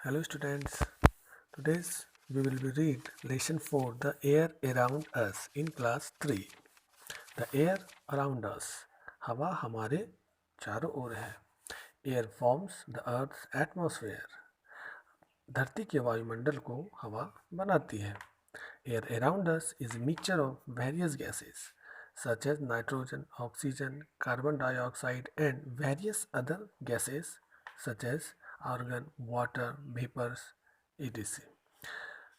Hello students, today's we will be read lesson 4 the air around us in class 3. The air around us हवा हमारे चारों ओर है. Air forms the earth's atmosphere. धरती के वायुमंडल को हवा बनाती है. Air around us is a mixture of various gases such as nitrogen, oxygen, carbon dioxide and various other gases such as argon, water, vapors, etc.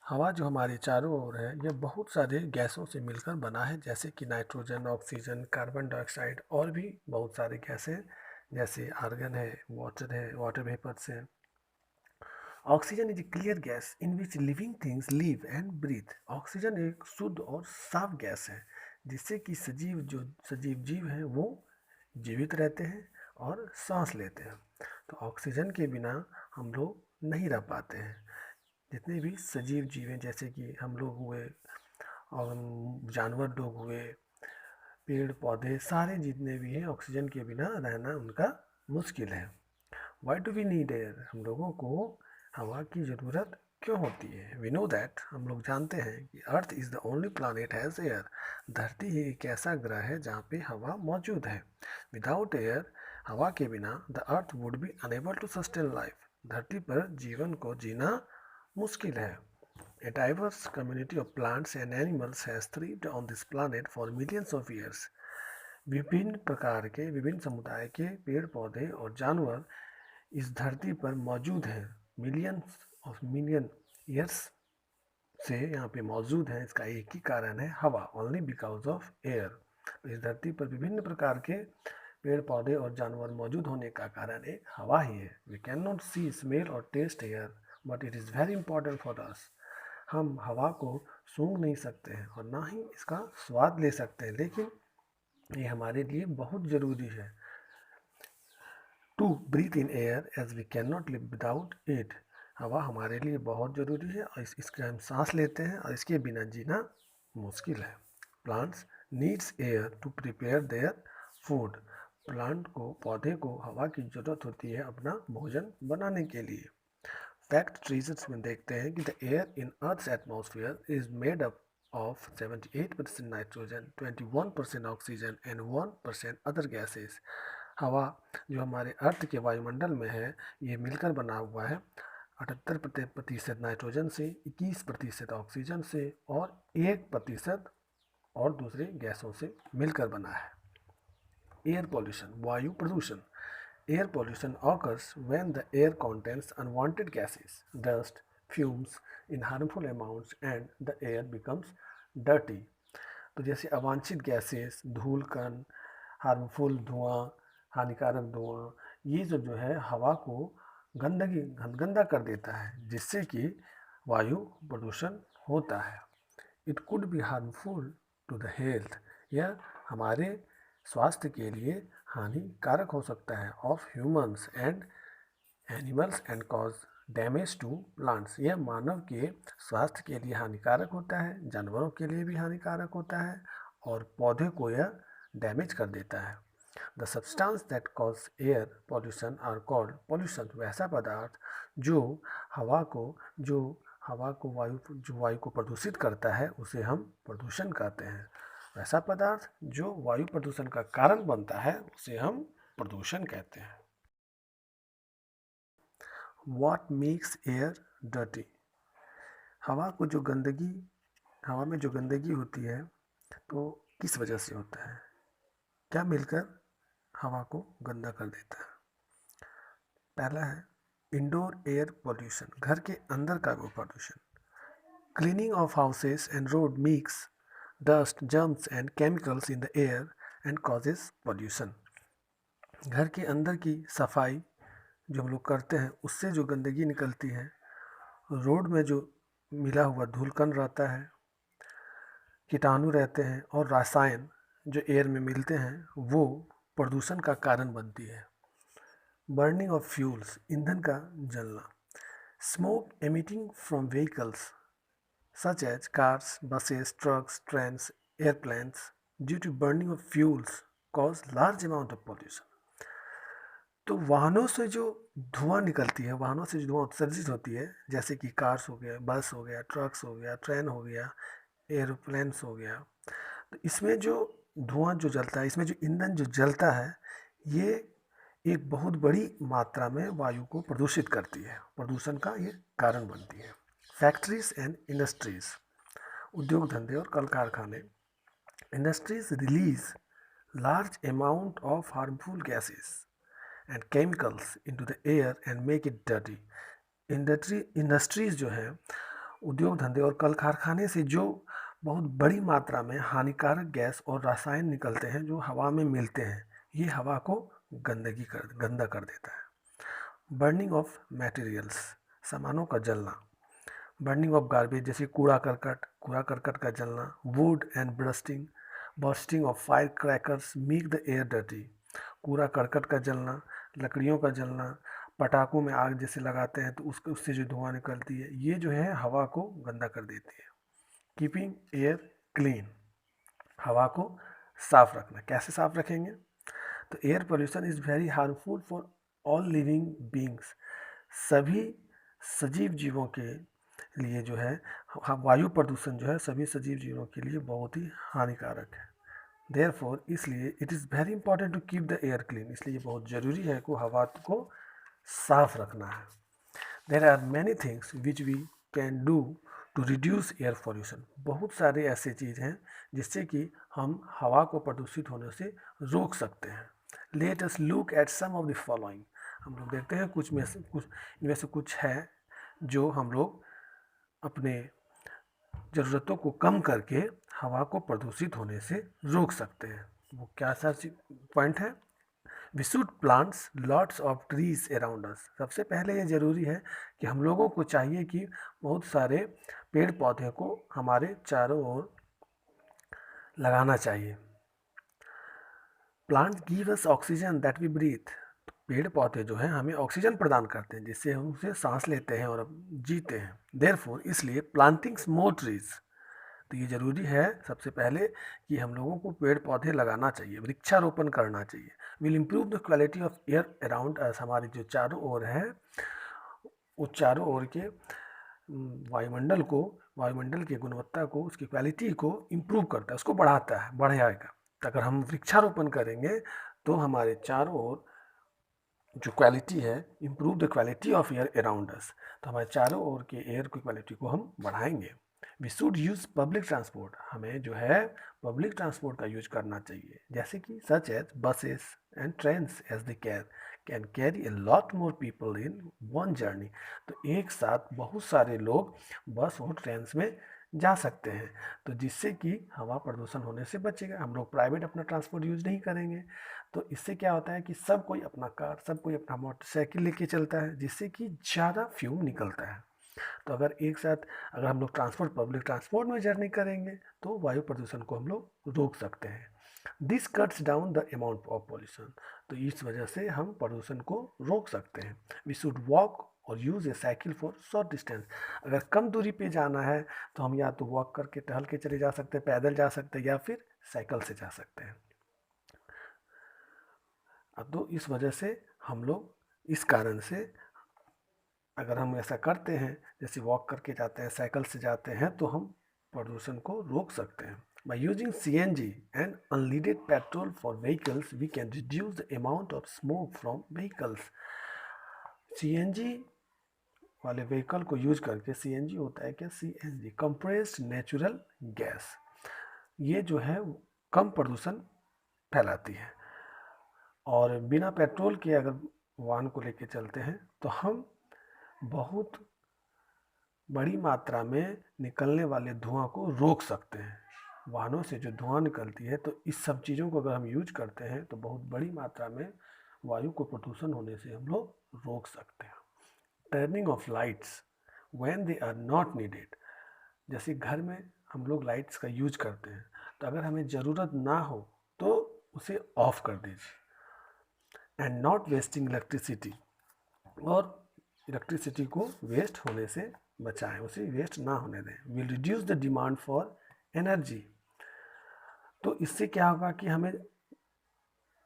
हवा जो हमारे चारों ओर है यह बहुत सारे गैसों से मिलकर बना है, जैसे कि नाइट्रोजन, ऑक्सीजन, कार्बन डाइऑक्साइड और भी बहुत सारे गैस हैं, जैसे आर्गन है, वाटर वेपर्स है. Oxygen is a clear gas in which living things live and breathe. Oxygen एक शुद्ध और साफ गैस है जिससे कि सजीव जीव हैं वो जीवित रहते हैं और सांस लेते हैं. तो ऑक्सीजन के बिना हम लोग नहीं रह पाते हैं. जितने भी सजीव जीव हैं, जैसे कि हम लोग हुए और जानवर लोग हुए, पेड़ पौधे, सारे जितने भी हैं, ऑक्सीजन के बिना रहना उनका मुश्किल है. Why do we need air? हम लोगों को हवा की ज़रूरत क्यों होती है? वी नो दैट, हम लोग जानते हैं कि earth is the only planet has air. धरती ही एक ऐसा ग्रह है जहाँ पे हवा मौजूद है. विदाउट एयर, हवा के बिना, the earth would be unable to sustain life. धरती पर जीवन को जीना मुश्किल है. A diverse community of plants and animals has thrived on this planet for millions of years. विभिन्न समुदाय के पेड़ पौधे और जानवर इस धरती पर मौजूद हैं. मिलियन ईयर्स से यहाँ पे मौजूद हैं. इसका एक ही कारण है हवा, ओनली बिकॉज ऑफ एयर. इस धरती पर विभिन्न प्रकार के पेड़ पौधे और जानवर मौजूद होने का कारण एक हवा ही है. We can not see, smell और taste air, but it is very important for us. हम हवा को सूंघ नहीं सकते हैं और ना ही इसका स्वाद ले सकते हैं, लेकिन ये हमारे लिए बहुत ज़रूरी है. To breathe in air as we can not live without it. हवा हमारे लिए बहुत ज़रूरी है और इसके हम सांस लेते हैं और इसके बिना जीना मुश्किल है. Plants needs air to prepare their food. Plant को, पौधे को हवा की ज़रूरत होती है अपना भोजन बनाने के लिए. फैक्ट रिजल्ट्स में देखते हैं कि the air in earth's atmosphere is made up of 78% nitrogen, 21% oxygen and 1% other gases. हवा जो हमारे अर्थ के वायुमंडल में है ये मिलकर बना हुआ है 78% नाइट्रोजन से, 21% ऑक्सीजन से और 1% और दूसरे गैसों से मिलकर बना है. एयर पॉल्यूशन, वायु प्रदूषण. Air pollution occurs when the air contains unwanted gases, dust, fumes in harmful amounts and the air becomes dirty. तो जैसे अवांछित गैसेस, धूल कण, हार्मफुल धुआं, हानिकारक धुआं, ये जो है हवा को गंदा कर देता है, जिससे कि वायु प्रदूषण होता है. It could be harmful to the health. यह हमारे स्वास्थ्य के लिए हानिकारक हो सकता है of humans and animals and cause damage to plants. यह मानव के स्वास्थ्य के लिए हानिकारक होता है, जानवरों के लिए भी हानिकारक होता है और पौधे को यह डैमेज कर देता है. The substance that cause air pollution are called pollution. वैसा पदार्थ जो हवा को वायु को प्रदूषित करता है उसे हम प्रदूषण कहते हैं. वैसा पदार्थ जो वायु प्रदूषण का कारण बनता है उसे हम प्रदूषण कहते हैं. What makes air dirty? हवा में जो गंदगी होती है तो किस वजह से होता है? क्या मिलकर हवा को गंदा कर देता है? पहला है इंडोर एयर पॉल्यूशन, घर के अंदर का वो प्रदूषण. Cleaning of houses and road makes dust, germs and chemicals in the air and causes pollution. घर के अंदर की सफाई जो हम लोग करते हैं उससे जो गंदगी निकलती है, रोड में जो मिला हुआ धूलकण रहता है, कीटाणु रहते हैं और रसायन जो एयर में मिलते हैं वो प्रदूषण का कारण बनती है. बर्निंग ऑफ फ्यूल्स, ईंधन का जलना. Smoke emitting from vehicles such as cars, buses, trucks, trains, airplanes, due to burning of fuels cause large amount of pollution. तो वाहनों से जो धुआं निकलती है, वाहनों से जो धुआं उत्सर्जित होती है, जैसे कि कार्स हो गया, बस हो गया, ट्रक्स हो गया, ट्रेन हो गया, एरोप्लेन्स हो गया, तो इसमें जो धुआं जो जलता है, इसमें जो ईंधन जो जलता है, ये एक बहुत बड़ी मात्रा में वायु को प्रदूषित करती है, प्रदूषण का ये कारण बनती है। फैक्ट्रीज एंड इंडस्ट्रीज, उद्योग धंधे और कल कारखाने। Industries release large amount of harmful gases and chemicals into the air and make it dirty. Industries जो है, उद्योग धंधे और कल कारखाने से जो बहुत बड़ी मात्रा में हानिकारक गैस और रसायन निकलते हैं जो हवा में मिलते हैं, ये हवा को गंदा कर देता है। बर्निंग ऑफ मटेरियल्स, सामानों का जलना। बर्निंग ऑफ गार्बेज, जैसे कूड़ा करकट का जलना। Would and bursting of fire crackers make the air dirty. कूड़ा करकट का जलना, लकड़ियों का जलना, पटाखों में आग जैसे लगाते हैं तो उससे जो धुआं निकलती है, ये जो है हवा को गंदा कर देती है। कीपिंग एयर क्लीन, हवा को साफ रखना। कैसे साफ रखेंगे? तो air pollution is very harmful for all living beings, सभी सजीव जीवों के लिए जो है वायु प्रदूषण जो है सभी सजीव जीवों के लिए बहुत ही हानिकारक है। देयरफॉर, इसलिए it is very important to keep the air clean, इसलिए बहुत ज़रूरी है कि हवा को साफ रखना है। There are many things which we can do to reduce air pollution, बहुत सारे ऐसे चीज़ हैं जिससे कि हम हवा को प्रदूषित होने से रोक सकते हैं। Let us look at some of the following, हम लोग देखते हैं इनमें से कुछ है जो हम लोग अपने ज़रूरतों को कम करके हवा को प्रदूषित होने से रोक सकते हैं। वो क्या सा पॉइंट है? We should plants lots of trees around us, सबसे पहले ये ज़रूरी है कि हम लोगों को चाहिए कि बहुत सारे पेड़ पौधे को हमारे चारों ओर लगाना चाहिए। Plant give us oxygen that we breathe, पेड़ पौधे जो हैं हमें ऑक्सीजन प्रदान करते हैं जिससे हम उसे सांस लेते हैं और जीते हैं। देयरफॉर, इसलिए प्लांटिंग्स मोर ट्रीज, तो ये ज़रूरी है सबसे पहले कि हम लोगों को पेड़ पौधे लगाना चाहिए, वृक्षारोपण करना चाहिए। Will improve the quality of air around us, हमारी जो चारों ओर है वो चारों ओर के वायुमंडल की गुणवत्ता को, उसकी क्वालिटी को इम्प्रूव करता है, उसको बढ़ाएगा। तो अगर हम वृक्षारोपण करेंगे तो हमारे चारों ओर जो क्वालिटी है, improve the quality of air around us, तो हमारे चारों ओर के एयर की क्वालिटी को हम बढ़ाएंगे। We should use public transport, हमें जो है पब्लिक ट्रांसपोर्ट का यूज करना चाहिए, जैसे कि such as buses and trains as they can carry a lot more people in one journey, तो एक साथ बहुत सारे लोग बस और ट्रेन में जा सकते हैं, तो जिससे कि हवा प्रदूषण होने से बचेगा। हम लोग प्राइवेट अपना ट्रांसपोर्ट यूज नहीं करेंगे, तो इससे क्या होता है कि सब कोई अपना कार, सब कोई अपना मोटरसाइकिल लेके चलता है, जिससे कि ज़्यादा फ्यूम निकलता है। तो अगर हम लोग पब्लिक ट्रांसपोर्ट में जर्नी करेंगे तो वायु प्रदूषण को हम लोग रोक सकते हैं। This cuts down the amount of pollution, तो इस वजह से हम प्रदूषण को रोक सकते हैं। वी शुड वॉक और use A cycle for short distance, अगर कम दूरी पे जाना है तो हम या तो वॉक करके टहल के चले जा सकते हैं, पैदल जा सकते हैं, या फिर साइकिल से जा सकते हैं। अब तो इस वजह से हम लोग इस कारण से अगर हम ऐसा करते हैं, जैसे वॉक करके जाते हैं, साइकिल से जाते हैं, तो हम प्रदूषण को रोक सकते हैं। By using CNG and unleaded petrol for vehicles, we can reduce the amount of smoke from vehicles. CNG वाले व्हीकल को यूज करके, CNG होता है क्या? CNG, कंप्रेस्ड नेचुरल गैस, ये जो है कम प्रदूषण फैलाती है। और बिना पेट्रोल के अगर वाहन को लेके चलते हैं तो हम बहुत बड़ी मात्रा में निकलने वाले धुआं को रोक सकते हैं। वाहनों से जो धुआं निकलती है, तो इस सब चीज़ों को अगर हम यूज करते हैं तो बहुत बड़ी मात्रा में वायु को प्रदूषण होने से हम लोग रोक सकते हैं। Turning off lights when they are not needed, जैसे घर में हम लोग लाइट्स का यूज करते हैं, तो अगर हमें ज़रूरत ना हो तो उसे ऑफ कर दीजिए। एंड नॉट वेस्टिंग इलेक्ट्रिसिटी, और इलेक्ट्रिसिटी को वेस्ट होने से बचाएं, उसे वेस्ट ना होने दें। Will reduce the demand for energy, तो इससे क्या होगा कि हमें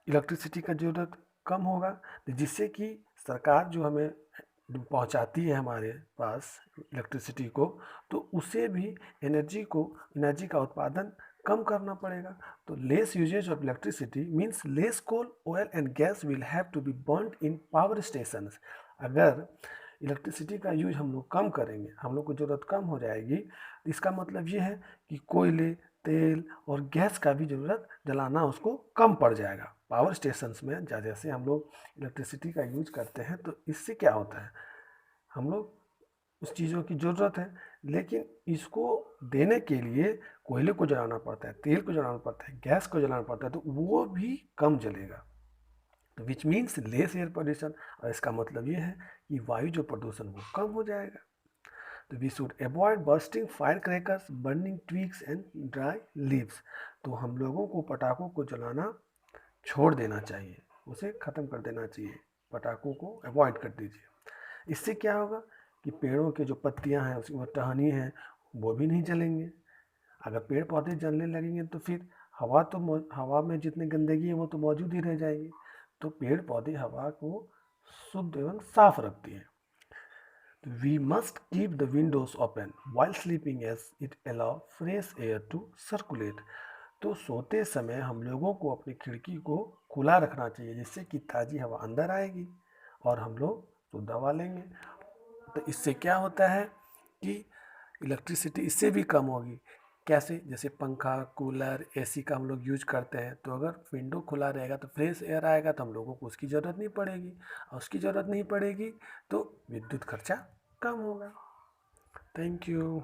इलेक्ट्रिसिटी का ज़रूरत कम होगा, तो जिससे कि सरकार जो हमें पहुंचाती है हमारे पास इलेक्ट्रिसिटी को, तो उसे भी एनर्जी का उत्पादन कम करना पड़ेगा। तो less usage of electricity means less coal oil and gas will have to be burned in power stations. अगर इलेक्ट्रिसिटी का यूज हम लोग कम करेंगे, हम लोग को ज़रूरत कम हो जाएगी, तो इसका मतलब ये है कि कोयले, तेल और गैस का भी ज़रूरत जलाना उसको कम पड़ जाएगा पावर स्टेशंस में। जैसे हम लोग इलेक्ट्रिसिटी का यूज करते हैं, तो इससे क्या होता है, हम लोग उस चीज़ों की ज़रूरत है, लेकिन इसको देने के लिए कोयले को जलाना पड़ता है, तेल को जलाना पड़ता है, गैस को जलाना पड़ता है, तो वो भी कम जलेगा, तो which means less air pollution. और इसका मतलब ये है कि वायु जो प्रदूषण वो कम हो जाएगा। तो we should avoid bursting fire crackers, burning twigs and dry leaves. तो हम लोगों को पटाखों को जलाना छोड़ देना चाहिए, उसे ख़त्म कर देना चाहिए, पटाखों को अवॉइड कर दीजिए। इससे क्या होगा कि पेड़ों के जो पत्तियां हैं, उसकी वो टहनी हैं, वो भी नहीं जलेंगे। अगर पेड़ पौधे जलने लगेंगे तो फिर हवा में जितनी गंदगी है वो तो मौजूद ही रह जाएगी। तो पेड़ पौधे हवा को शुद्ध एवं साफ रखती है। We must keep the windows open while sleeping as it allows fresh air to circulate. तो सोते समय हम लोगों को अपनी खिड़की को खुला रखना चाहिए, जिससे कि ताज़ी हवा अंदर आएगी और हम लोग शुद्ध हवा लेंगे। तो इससे क्या होता है कि इलेक्ट्रिसिटी इससे भी कम होगी। कैसे? जैसे पंखा, कूलर, एसी का हम लोग यूज करते हैं, तो अगर विंडो खुला रहेगा तो फ्रेश एयर आएगा, तो हम लोगों को उसकी ज़रूरत नहीं पड़ेगी, और उसकी ज़रूरत नहीं पड़ेगी तो विद्युत खर्चा कम होगा। Thank you.